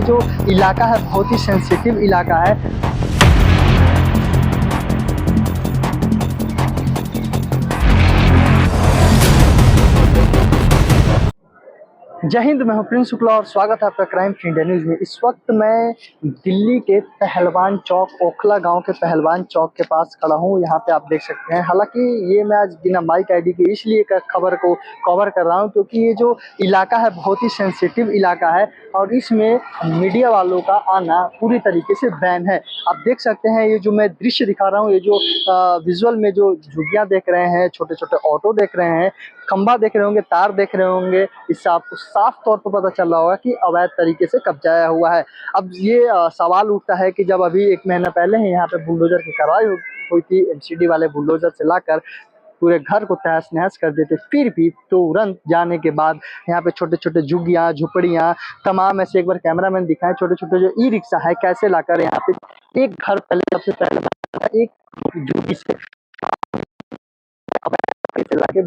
जो इलाका है बहुत ही सेंसिटिव इलाका है। जय हिंद, मैं हूं प्रिंस शुक्ला और स्वागत है आपका क्राइम फ्री इंडिया न्यूज़ में। इस वक्त मैं दिल्ली के पहलवान चौक, ओखला गांव के पहलवान चौक के पास खड़ा हूं। यहां पे आप देख सकते हैं, हालांकि ये मैं आज बिना माइक आईडी के इसलिए खबर को कवर कर रहा हूं क्योंकि ये जो इलाका है बहुत ही सेंसिटिव इलाका है और इसमें मीडिया वालों का आना पूरी तरीके से बैन है। आप देख सकते हैं, ये जो मैं दृश्य दिखा रहा हूँ, ये जो विजुअल में जो झुग्गियाँ देख रहे हैं, छोटे छोटे ऑटो देख रहे हैं, खंबा देख रहे होंगे, तार देख रहे होंगे, इससे आपको साफ तौर पर पता चल रहा होगा कि अवैध तरीके से कब्जाया हुआ है। अब ये सवाल उठता है कि जब अभी 1 महीना पहले ही यहाँ पे बुलडोजर की कार्रवाई हुई थी, एमसीडी वाले बुलडोजर से लाकर पूरे घर को तहस नहस कर देते, फिर भी तुरंत जाने के बाद यहाँ पे छोटे छोटे झुग्गियाँ, झुपड़ियाँ तमाम ऐसे, एक बार कैमरामैन दिखाएं, छोटे छोटे जो ई रिक्शा है कैसे लाकर यहाँ पे एक घर पहले, सबसे पहले एक झुग्गी से लाके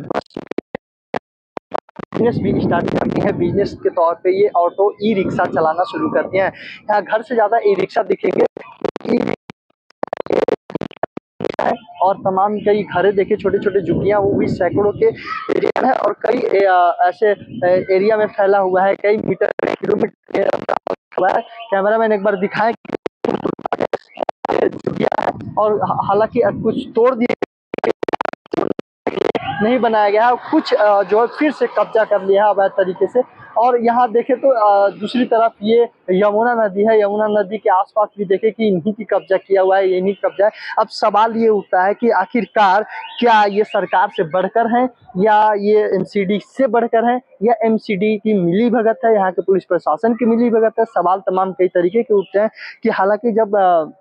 बिजनेस भी स्टार्ट करती है। बिजनेस के तौर पे ये ऑटो ई रिक्शा चलाना शुरू करती हैं। यहाँ घर से ज्यादा ई रिक्शा दिखेंगे और तमाम कई घरे देखे, छोटे छोटे झुग्गियाँ, वो भी सैकड़ों के एरिया में और कई ऐसे एरिया में फैला हुआ है, कई मीटर किलोमीटर हुआ है। कैमरामैन एक बार दिखाएं झुग्गियाँ है और हालांकि कुछ तोड़ दिए नहीं बनाया गया है, कुछ जो है फिर से कब्जा कर लिया है अवैध तरीके से। और यहाँ देखें तो दूसरी तरफ ये यमुना नदी है, यमुना नदी के आसपास भी देखें कि इन्हीं की कब्जा किया हुआ है, इन्हीं कब्जा है। अब सवाल ये उठता है कि आखिरकार क्या ये सरकार से बढ़कर हैं या ये एमसीडी से बढ़कर हैं या एमसीडी की मिली भगत है, यहाँ के पुलिस प्रशासन की मिली भगत है। सवाल तमाम कई तरीके के उठते हैं कि हालांकि जब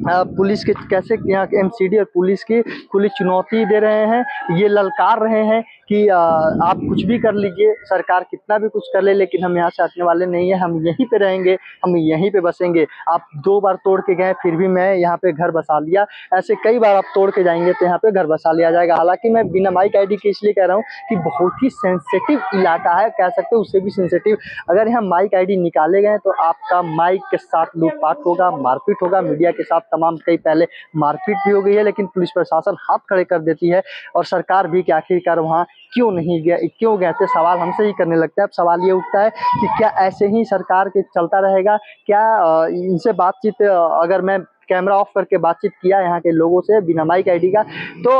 पुलिस के कैसे यहाँ के एमसीडी और पुलिस की खुली चुनौती दे रहे हैं, ये ललकार रहे हैं कि आप कुछ भी कर लीजिए, सरकार कितना भी कुछ कर ले, लेकिन हम यहाँ से हटने वाले नहीं है, हम यहीं पे रहेंगे, हम यहीं पे बसेंगे। आप 2 बार तोड़ के गए फिर भी मैं यहाँ पे घर बसा लिया, ऐसे कई बार आप तोड़ के जाएंगे तो यहाँ पे घर बसा लिया जाएगा। हालांकि मैं बिना माइक आईडी के इसलिए कह रहा हूँ कि बहुत ही सेंसिटिव इलाका है, कह सकते हो उससे भी सेंसिटिव। अगर यहाँ माइक आईडी निकाले गए तो आपका माइक के साथ लूटपाट होगा, मारपीट होगा, मीडिया के साथ तमाम कई पहले मारपीट भी हो गई है, लेकिन पुलिस प्रशासन हाथ खड़े कर देती है और सरकार भी कि आखिरकार वहाँ क्यों नहीं गया, क्यों गए थे, सवाल हमसे ही करने लगता है। अब सवाल ये उठता है कि क्या ऐसे ही सरकार के चलता रहेगा, क्या इनसे बातचीत, अगर मैं कैमरा ऑफ करके बातचीत किया यहाँ के लोगों से बिना माइक आईडी का, तो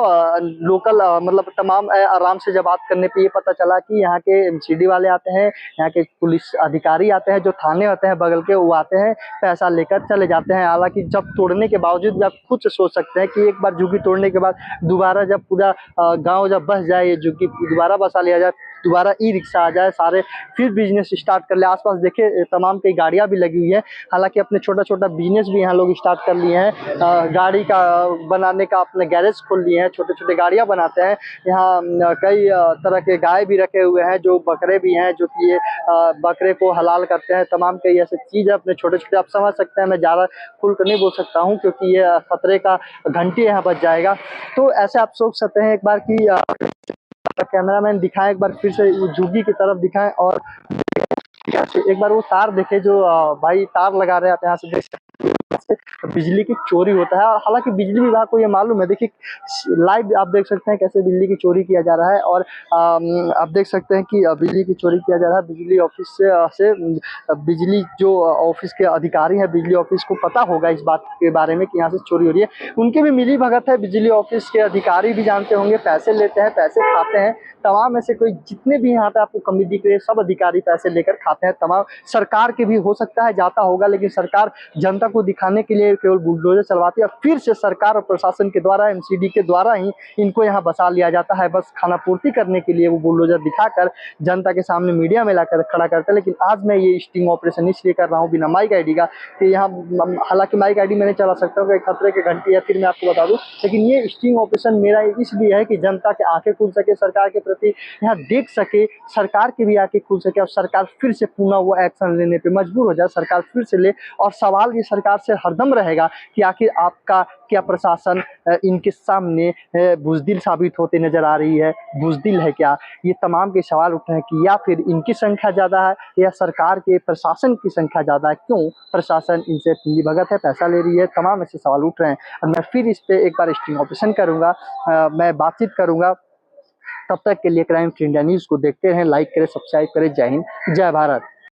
लोकल मतलब तमाम आराम से जब बात करने पे ये पता चला कि यहाँ के एमसीडी वाले आते हैं, यहाँ के पुलिस अधिकारी आते हैं, जो थाने होते हैं बगल के, वो आते हैं, पैसा लेकर चले जाते हैं। हालांकि जब तोड़ने के बावजूद भी आप खुद से सोच सकते हैं कि एक बार झुग्गी तोड़ने के बाद दोबारा जब पूरा गाँव जब बस जाए, ये झुग्गी दोबारा बसा लिया जाए, दोबारा ई रिक्शा आ जाए, सारे फिर बिजनेस स्टार्ट कर ले। आसपास देखे तमाम कई गाड़ियां भी लगी हुई है, हालांकि अपने छोटा छोटा बिजनेस भी यहाँ लोग स्टार्ट कर लिए हैं। गाड़ी का बनाने का अपने गैरेज खोल लिए हैं, छोटे छोटे गाड़ियां बनाते हैं। यहाँ कई तरह के गाय भी रखे हुए हैं, जो बकरे भी हैं, जो कि ये बकरे को हलाल करते हैं। तमाम कई ऐसे चीज़ है अपने छोटे छोटे, आप समझ सकते हैं, मैं ज़्यादा खुल कर नहीं बोल सकता हूँ क्योंकि ये खतरे का घंटी यहाँ बज जाएगा। तो ऐसे आप सोच सकते हैं एक बार कि कैमरामैन दिखाएं, एक बार फिर से वो झुग्गी की तरफ दिखाएं और एक बार वो तार देखे जो भाई तार लगा रहे हैं, आप यहाँ से देख सकते हैं बिजली की चोरी होता है। हालांकि बिजली विभाग को ये मालूम है, देखिए लाइव आप देख सकते हैं कैसे बिजली की चोरी किया जा रहा है और आप देख सकते हैं कि बिजली की चोरी किया जा रहा है। बिजली ऑफिस से बिजली जो ऑफिस के अधिकारी हैं, बिजली ऑफिस को पता होगा इस बात के बारे में कि यहाँ से चोरी हो रही है, उनके भी मिली भगत है। बिजली ऑफिस के अधिकारी भी जानते होंगे, पैसे लेते हैं, पैसे खाते हैं। तमाम ऐसे कोई जितने भी यहाँ पे आपको कमी दिख रही है, सब अधिकारी पैसे लेकर खाते हैं। तमाम सरकार के भी हो सकता है जाता होगा, लेकिन सरकार जनता को दिखाने के लिए केवल बुलडोजर चलवाती है। फिर से सरकार और प्रशासन के द्वारा, एमसीडी के द्वारा ही इनको यहाँ बसा लिया जाता है, बस खाना पूर्ति करने के लिए वो बुलडोजर दिखाकर जनता के सामने मीडिया में लाकर खड़ा करते हैं। लेकिन आज मैं ये स्टिंग ऑपरेशन इसलिए कर रहा हूँ बिना माइक आईडी का कि यहाँ, हालांकि माइक आईडी मैंने चला सकता हूँ, खतरे के घंटी है, फिर मैं आपको बता दूँ, लेकिन ये स्टिंग ऑपरेशन मेरा इसलिए है कि जनता के आंखें खुल सके, सरकार के प्रति यहाँ देख सके, सरकार की भी आंखें खुल सके और सरकार फिर से पुनः वो एक्शन लेने पे मजबूर हो जाए, सरकार फिर से ले और सवाल ये सरकार से हरदम रहेगा कि आखिर आपका क्या प्रशासन इनके सामने बुज़दिल साबित होते नज़र आ रही है, बुज़दिल है क्या? ये तमाम के सवाल उठ रहे हैं कि या फिर इनकी संख्या ज़्यादा है या सरकार के प्रशासन की संख्या ज़्यादा है? क्यों प्रशासन इनसे मिलीभगत है, पैसा ले रही है? तमाम ऐसे सवाल उठ रहे हैं और मैं फिर इस पे एक बार स्टिंग ऑपरेशन करूँगा, मैं बातचीत करूँगा। तब तक के लिए क्राइम इंडिया न्यूज़ को देखते रहें, लाइक करें, सब्सक्राइब करें। जय हिंद, जय भारत।